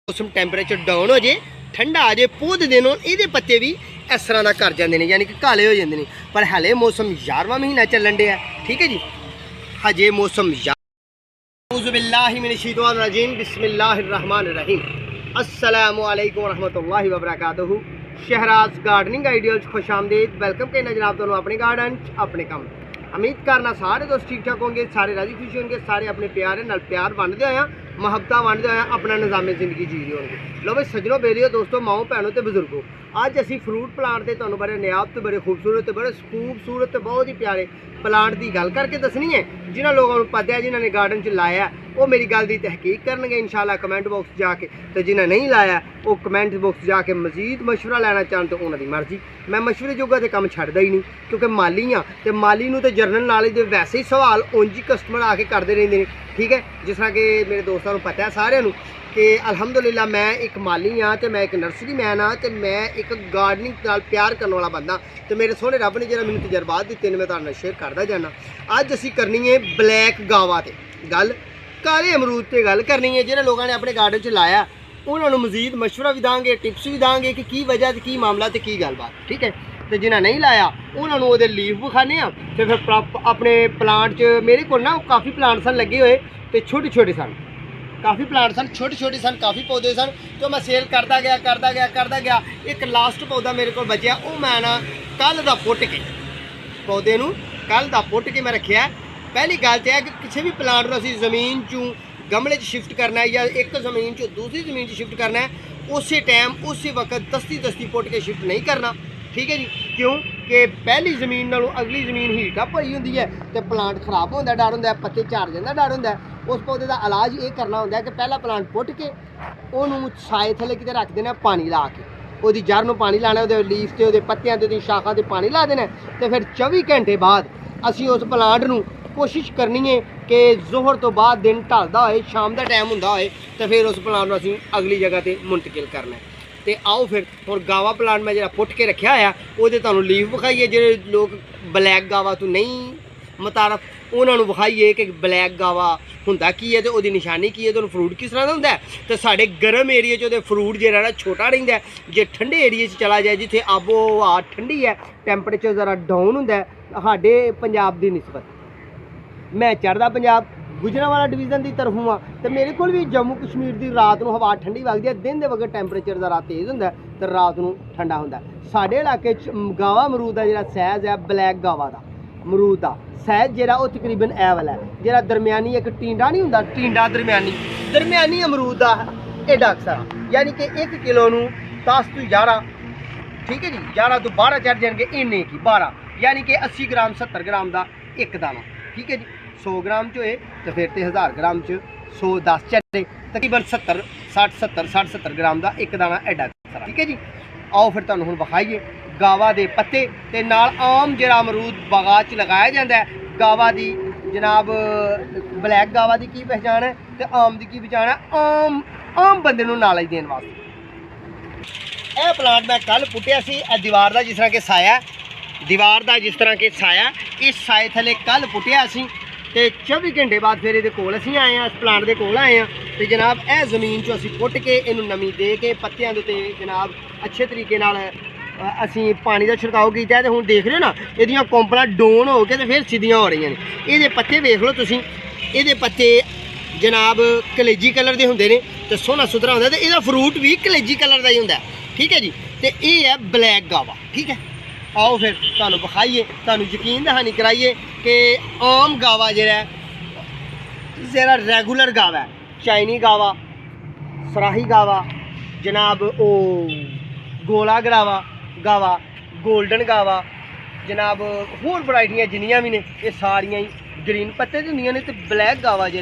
मौसम temperature down हो जाए ठंडा आ जाए पौध दिन ये पत्ते भी इस तरह का कर जाते हैं यानी कि काले हो जाते हैं। पर हाले मौसम 11वां महीना चलन दिया ठीक है जी। हजे मौसम औज़ुबिल्लाहिमिनश्शैतानिर्रजीम बिस्मिल्लाहिर्रहमानिर्रहीम अस्सलामु अलैकुम रहमतुल्लाहि व बरकातुहू। शहराज गार्डनिंग आइडियल्स खुश आमदीद। वेलकम कहना जनाब तुहानू अपने गार्डन अपने काम। उम्मीद करना सारे दोस्त ठीक ठाक होंगे, सारे राजी खुशी होंगे, सारे अपने प्यारे नाल प्यार वंडदे होया मुहब्बतां वंडदे होया अपना निज़ामे जिंदगी जी रहे होंगे। लो भाई सज्जनों बेलियो दोस्तों माओ भैनों तो बुजुर्गों, अज असी फ्रूट प्लांट के तुहानू बड़े नायाब तो बड़े खूबसूरत बड़े खूबसूरत तो बहुत ही प्यारे प्लांट की गल करके दसनी है। जिन्होंने लोगों को पता है जिन्होंने गार्डन च लाया वो मेरी गल की तहकीक करनगे इंशाल्लाह कमेंट बॉक्स जाके। तो जिन्हें नहीं लाया वो कमेंट बॉक्स जाके मजीद मशवरा लेना चाहन तो उन्होंने मर्जी। मैं मशवरे जोगा तो काम छड्डदा ही नहीं क्योंकि माली हाँ तो माली नूं तो जरनल नॉलेज दे वैसे ही सवाल उंज ही कस्टमर आके करते रहते हैं ठीक है। जिस तरह कि मेरे दोस्तों को पता है सारिਆਂ कि अलहमदुलिल्लाह मैं एक माली हाँ तो मैं एक नर्सरी मैन हाँ तो मैं एक गार्डनिंग नाल प्यार करने वाला बंदा। तो मेरे सोहने रब ने जो मैंने तजर्बात दिते ने मैं तुहाडे नाल शेयर करता जाना। अज असी करनी है ब्लैक गावा ते गल, काले अमरूद ते गल करनी है। जिन्हें लोगों ने अपने गार्डन च लाया उन्होंने मजीद मशवरा भी देंगे, टिप्स भी देंगे कि की वजह तो की मामला तो की गलबात ठीक है। तो जिन्हें नहीं लाया उन्होंने वो लीफ विखाने तो फिर अपने प्लांट च मेरे को ना काफ़ी प्लांट सन लगे हुए तो छोटे छोटे सन, काफ़ी प्लांट सन छोटे छोटे सन, काफ़ी पौधे सन तो मैं सेल करता गया। एक लास्ट पौधा मेरे को बचा वो मैं ना कल का पुट के पौधे नूं कल का पुट के मैं रखा। पहली गल तो है कि किसी भी प्लांट को असीं जमीन चों गमले शिफ्ट करना है या एक जमीन चो दूसरी जमीन शिफ्ट करना है उस टाइम उस वक्त दस्ती पुट के शिफ्ट नहीं करना ठीक है जी। क्यों कि पहली जमीन नालों अगली जमीन हीट अप होई हुंदी है तो प्लांट खराब होने का डर होंदा है, पत्ते झाड़ जाने का डर होंदा है। उस पौधे का इलाज ये करना होंदा है कि पहला प्लांट पुट के उन्होंने साए थले किते रख देना पानी ला के वो जड़ में पानी लाना वो लीफ से वो पत्तियां से शाखा से पानी ला देना। तो फिर 24 घंटे बाद असी उस प्लांट नूं कोशिश करनी है कि जोहर तो बाद दिन ढलदा होए शाम का टाइम हुंदा होए तो फिर उस प्लांट को असीं अगली जगह पर मुंतकिल करना है। तो आओ फिर हुण गावा प्लांट मैं जो पुट के रखा है वो तुहानूं लीफ विखाईए। जो लोग ब्लैक गावा तो नहीं मुतारफ उन्होंने विखाईए कि ब्लैक गावा हुंदा की है तो वो निशानी की है तो फ्रूट किस तरह का हुंदा है। तो साढ़े गर्म एरिए च फ्रूट जो ना छोटा रहिंदा है। जे ठंडे एरिए चला जाए जिथे आबो हवा ठंडी है टैंपरेचर ज़रा डाउन हुंदा है साडे पंजाब की निस्बत मैं चढ़दा पंजाब गुजरांवाला डिवीजन की तरफों आ तो मेरे को भी जम्मू कश्मीर की रात को हवा ठंडी वगदी है, दिन के वक्त टैंपरेचर ज़रा तेज़ होंदा है तो रात को ठंडा होंदा है। साडे इलाके गावा अमरूद का जो साइज़ है ब्लैक गावा का अमरूद का साइज़ जो वो तकरीबन ए वाला है जो दरम्यानी एक टींडा नहीं होंदा टींडा दरम्यानी अमरूद का एडा अक्सर यानी कि 1 किलो नूं 10 तो 11 ठीक है जी 11 तो 12 चढ़ जाएंगे इन्ने की 12 यानी कि 80 ग्राम 70 ग्राम का एक दाना ठीक है जी। 100 ग्राम च होए तो फिर तो 1000 ग्राम च 110 चढ़े तकरीबन 60-70 ग्राम का एक दाना एडा ठीक है जी। आओ फिर तुहानूं हुण विखाईए गावा के पत्ते ते नाल आम जिहड़ा अमरूद बागां च लगाया जाता है। गावा की जनाब ब्लैक गावा की पहचान है तो आम की पहचान है आम बंदे नूं नॉलेज देने वास्ते। यह प्लांट मैं कल पुट्टिया सी दीवार का जिस तरह के साया दीवार का जिस तरह के साया इस साए थले कल पुट्टिया सी तो 24 घंटे बाद फिर ये कोल असीं आए हैं इस प्लांट के कोल आए हैं तो जनाब यह जमीन चो असीं पुट के इनू नमी दे के पत्तियां दे उत्ते जनाब अच्छे तरीके नाल असीं पानी का छिड़काव किया। तो हुण देख रहे हो ना इहदियां कोंपलां डोन हो के तो फिर सीधियां हो रही ने। ये पत्ते वेख लो तुसीं ये पत्ते जनाब कलेजी कलर के होंदे ने तो सोहना सुथरा होंदा ते इहदा फ्रूट भी कलेजी कलर का ही होंदा ठीक है जी। तो ये है ब्लैक गावा ठीक है। आओ फिर तुहानूं विखाईए तुहानूं यकीन दहानी कराइए कि आम गावा जरा रेगूलर गावा है चाइनी गावा सराही गावा जनाब ओ गोला गावा गोल्डन गावा जनाब होर वराइटियां जिन्नियां भी ने ये सारियां ही ग्रीन पत्ते होंदियां ने। तो ब्लैक गावा जो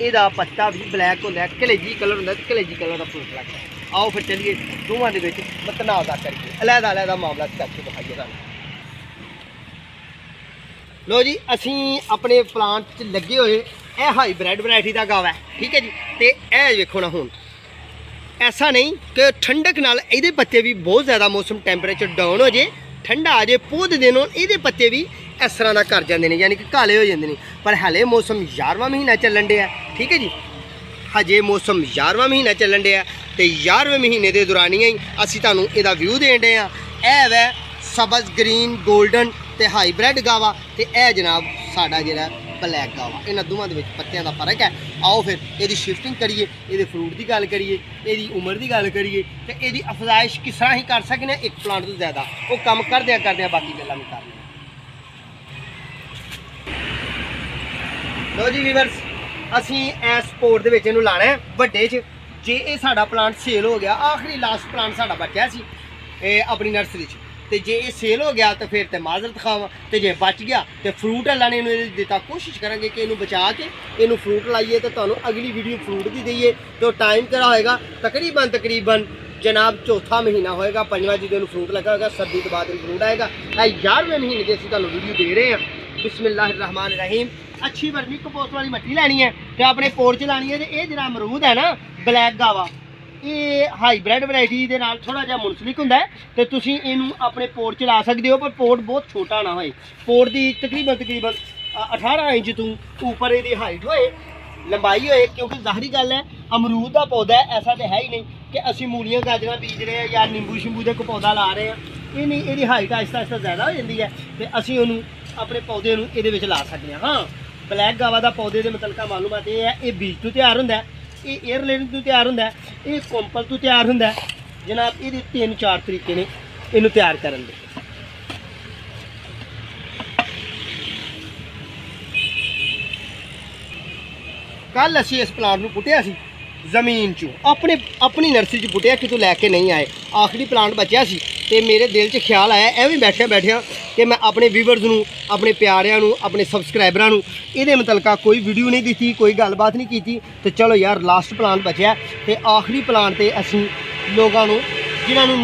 एदा पत्ता भी ब्लैक होंदा है कलेजी कलर होंदा है कलेजी कलर का फ्रूट लगता है। आओ फिर चलिए दोवां दे विच तनाज़ा करिए अलग मामला करके दिखाइए तुहानूं। लो जी असीं अपने प्लांट च लगे हुए यह हाईब्रिड वैरायटी का गावा है ठीक है जी। तो यह वेखो ना हुण ऐसा नहीं कि ठंडक नाल इहदे पत्ते भी बहुत ज़्यादा मौसम टैंपरेचर डाउन हो जाए ठंडा आ जाए पौध दिन ये पत्ते भी इस तरह का कर जाते हैं यानी कि काले हो जाते हैं। पर हाले मौसम 11वां महीना चलन दिया ठीक है जी। हजे मौसम 11वां महीना चलन दिया ਤੇ 11ਵੇਂ ਮਹੀਨੇ ਦੇ ਦੌਰਾਨੀਆਂ ਹੀ ਅਸੀਂ ਤੁਹਾਨੂੰ ਇਹਦਾ ਵਿਊ ਦੇਣ ਰਹੇ ਆ। ਇਹ ਵੈ ਸਬਜ਼ ਗ੍ਰੀਨ 골ਡਨ ਤੇ ਹਾਈਬ੍ਰਿਡ ਗਾਵਾ ਤੇ ਇਹ ਜਨਾਬ ਸਾਡਾ ਜਿਹੜਾ ਬਲੈਕ ਗਾਵਾ। ਇਹਨਾਂ ਦੋਵਾਂ ਦੇ ਵਿੱਚ ਪੱਤਿਆਂ ਦਾ ਫਰਕ ਹੈ। ਆਓ ਫਿਰ ਇਹਦੀ ਸ਼ਿਫਟਿੰਗ ਕਰੀਏ, ਇਹਦੇ ਫਰੂਟ ਦੀ ਗੱਲ ਕਰੀਏ, ਇਹਦੀ ਉਮਰ ਦੀ ਗੱਲ ਕਰੀਏ ਤੇ ਇਹਦੀ ਅਫਜ਼ਾਇਸ਼ ਕਿਸ ਤਰ੍ਹਾਂ ਹੀ ਕਰ ਸਕਦੇ ਇੱਕ ਪਲਾਂਟ ਤੋਂ ਜ਼ਿਆਦਾ। ਉਹ ਕੰਮ ਕਰਦਿਆਂ ਬਾਕੀ ਗੱਲਾਂ ਵੀ ਕਰ ਲਈਏ। ਲੋ ਜੀ ਵੀਵਰਸ, ਅਸੀਂ ਇਸ ਸਪੋਰਟ ਦੇ ਵਿੱਚ ਇਹਨੂੰ ਲਾਣਾ ਹੈ ਵੱਡੇ 'ਚ। ਜੇ ਇਹ ਸਾਡਾ ਪਲਾਂਟ ਸੇਲ ਹੋ ਗਿਆ, ਆਖਰੀ ਲਾਸਟ ਪਲਾਂਟ ਸਾਡਾ ਬਚਿਆ ਸੀ ਇਹ ਆਪਣੀ ਨਰਸਰੀ 'ਚ, ਤੇ ਜੇ ਇਹ ਸੇਲ ਹੋ ਗਿਆ ਤਾਂ ਫਿਰ ਤੇ ਮਾਜ਼ਰਤ ਖਾਵਾਂ, ਤੇ ਜੇ ਬਚ ਗਿਆ ਤੇ ਫਰੂਟ ਅੱਲਾ ਨੇ ਇਹਨੂੰ ਦਿੱਤਾ। ਕੋਸ਼ਿਸ਼ ਕਰਾਂਗੇ ਕਿ ਇਹਨੂੰ ਬਚਾ ਕੇ ਇਹਨੂੰ ਫਰੂਟ ਲਾਈਏ ਤੇ ਤੁਹਾਨੂੰ ਅਗਲੀ ਵੀਡੀਓ ਫਰੂਟ ਦੀ ਦਈਏ। ਤੇ ਟਾਈਮ ਕਿਹੜਾ ਹੋਏਗਾ? ਤਕਰੀਬਨ ਜਨਾਬ ਚੌਥਾ ਮਹੀਨਾ ਹੋਏਗਾ, 5ਵਾਂ ਜਦੋਂ ਇਹਨੂੰ ਫਰੂਟ ਲੱਗਾ ਹੋਏਗਾ, ਸਰਦੀ ਤੋਂ ਬਾਅਦ ਇਹਨੂੰ ਫਰੂਟ ਆਏਗਾ। ਇਹ 11ਵੇਂ ਮਹੀਨੇ ਦੀ ਅਸੀਂ ਤੁਹਾਨੂੰ ਵੀਡੀਓ ਦੇ ਰਹੇ ਹਾਂ। बिस्मिल्लाहिर्रहमानिर्रहीम। अच्छी वर्मी कंपोस्ट वाली मिट्टी लैनी है तो अपने पोर च लानी है। तो ये जरा अमरूद है ना ब्लैक गावा, ये हाईब्रिड वैरायटी के नाल थोड़ा जिहा मुंसलिक हुंदा है, तो तुसीं इहनूं अपने पोर च ला सकते हो, पर पोट बहुत छोटा ना होए। पोट की तकरीबन 18 इंच तो ऊपर ये हाइट होए, लंबाई होए, क्योंकि ज़ाहरी गल है अमरूद का पौधा है, ऐसा तो है ही नहीं कि असीं मूलियां गाजरां बीज रहे हैं या नींबू शिंबू का पौधा ला रहे हैं। ये नहीं, ये हाइट आहिस्ता आहिस्ता ज़्यादा हो जाती है, तो असीं उहनूं अपने पौधे नूं इहदे विच ला सकते हैं। हाँ, ब्लैक गावा का पौधे के मतलब मालूमात ये है, ये बीज तो तैयार होंदा है, ये एयर लेयरिंग तो तैयार होंदा है, ये कोंपल तो तैयार होंदा है। जनाब ये 3-4 तरीके ने इनू तैयार करन दे। कल असीं इस प्लांट नूं पुट्टिया सी जमीन चों, अपनी नर्सरी च पुट्टिया, कितों लैके नहीं आए। आखिरी प्लांट बचिया सी ते मेरे दिल च ख्याल आया एवं बैठिया कि मैं अपने व्यूवर्स नूं, अपने प्यारिਆਂ ਨੂੰ, अपने सबसक्राइबਰਾਂ ਨੂੰ ਇਹਦੇ ਮੁਤਲਕਾ कोई वीडियो नहीं दी, कोई गलबात नहीं की। तो चलो यार लास्ट प्लांट बचिया तो आखिरी प्लांट ते असीं लोगों नूं जिन्हां नूं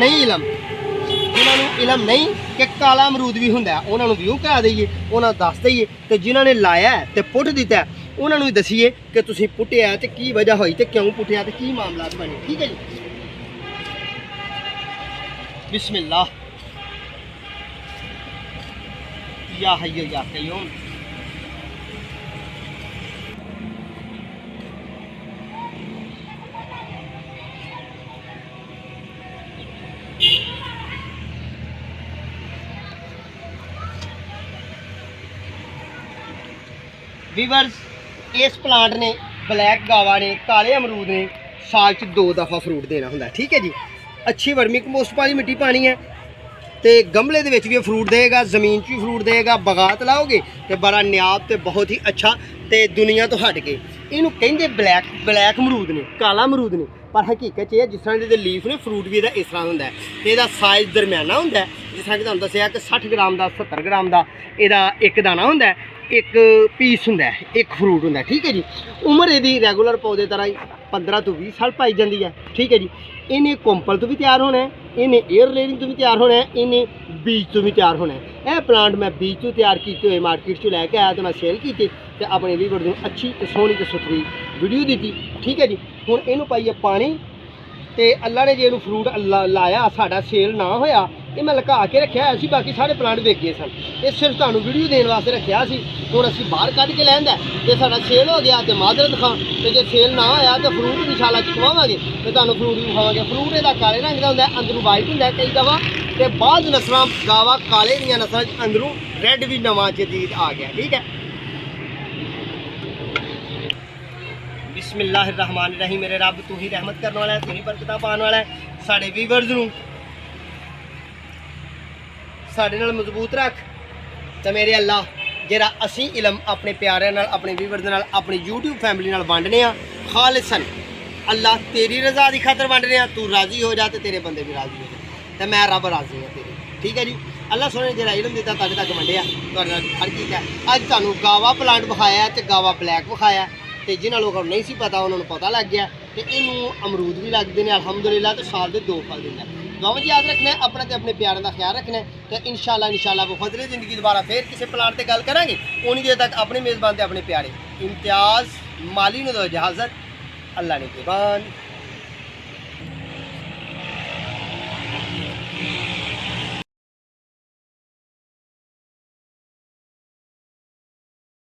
इलम नहीं कि काला अमरूद भी हुंदा है, उन्हां नूं व्यू करा दईए, उन्हां नूं दस दईए। तो जिन्हां ने लाया है तो पुट दिता है उन्हां नूं दसीए कि तुसीं पुट्टिया ते की वजह होई ते क्यों पुट्टिया ते की मामलात बने। ठीक है जी, बिस्मिल्लाह या हय्यो या कय्यूम। वीवर्स, इस प्लांट ने ब्लैक गावा ने काले अमरूद ने साल च 2 दफ़ा फ्रूट देना होंदा। ठीक है जी। अच्छी वर्मी कंपोस्ट वाली मिट्टी पानी है तो गमले दे विच भी फ्रूट देगा, ज़मीन च भी फ्रूट देगा। बगात लाओगे तो बड़ा न्याब तो बहुत ही अच्छा, तो दुनिया तो हट के इनू कहिंदे ब्लैक अमरूद ने, काला अमरूद ने, पर हकीकत ये जिस तरह के लीफ ने फ्रूट भी इस तरह होंदा है। तो यदा साइज़ दरम्याना होंदा है, जिस तरह कि तुहानूं दस्सिया कि 60 ग्राम का 70 ग्राम का यदा एक दाना होंदा है, एक पीस होंदा है, एक फ्रूट होंदा है। ठीक है जी। उम्र यदी रेगूलर पौधे तरह ही 15 तो 20 साल पाई जाती है। ठीक है जी। इन्हें कोंपल तो भी तैयार होना है, इन्हें एयर लेयरिंग तो भी तैयार होना है, इन्हें बीज तो भी तैयार होना है। यह प्लांट मैं बीज तो तैयार किए हुए मार्केट चो लैके आया तो मैं सेल किए तो अपने व्यूअर्स नूं अच्छी तो सोहनी तो सुथरी वीडियो दी। ठीक है जी। हुण इहनूं पाइए पानी तो अल्लाह ने जो फ्रूट लाया साडा सेल ना होया, ये मैं लुका के रखा है सी, बाकी सारे प्लांट वेच गए सन। ये सिर्फ तुहानूं वीडियो देने वास्ते रखा सी। हुण असीं बाहर कढ के लैंदा ते साडा सेल हो गया तो माजरत खां, तो जो सेल ना होया तो फ्रूट इंशाल्लाह चुकवावांगे तो तुहानूं फ्रूट भी खावांगे। फ्रूट इहदा काले रंग दा हुंदा है, अंदरों वाइट हुंदा है कई दफा, तो बाद नस्लां गावा काले दीयां नस्लां अंदरों रैड भी नवां जदीद आ गया। ठीक है। बिस्मिल्लाहिर्रहमानिर्रहीम। मेरे रब तू ही रहमत करने वाला है, तू ही बरकत पाने वाला है। साढ़े व्यूअर्स नूं साढ़े नाल मजबूत रख, तो मेरे अल्लाह जरा असी इलम अपने प्यारे नाल, अपने व्यूअर्स नाल, अपनी यूट्यूब फैमिली नाल वंडने आ खालिसन। अल्लाह तेरी रज़ा की खातर वंडने आ, तू राज़ी हो जा तो तेरे बंदे भी राज़ी हो जाए, तो मैं रब राज़ी हाँ तेरे। ठीक है जी। अल्लाह सोने जरा इलम दिता तुहाडे तक वंडिया, तुहाडे नाल हर चीज़ है। अज तुहानूं गावा प्लांट विखाया तो गावा ब्लैक विखाया, तो जिन्होंने लोगों को नहीं सी पता उन्होंने पता लग गया। तो इनू अमरूद भी लगते हैं अलहमदुलिल्लाह, तो साल के 2 फल देता है। दुआवां याद रखना है, अपना तो अपने प्यारों का ख्याल रखना है। तो इंशाल्लाह वो फजले जिंदगी दोबारा फिर किसी प्लांट पर गल करांगे। उन्नी देर तक अपने मेज़बान ते अपने प्यारे इम्तियाज़ माली नूं दो इजाज़त। अल्लाह ने कुर्बान।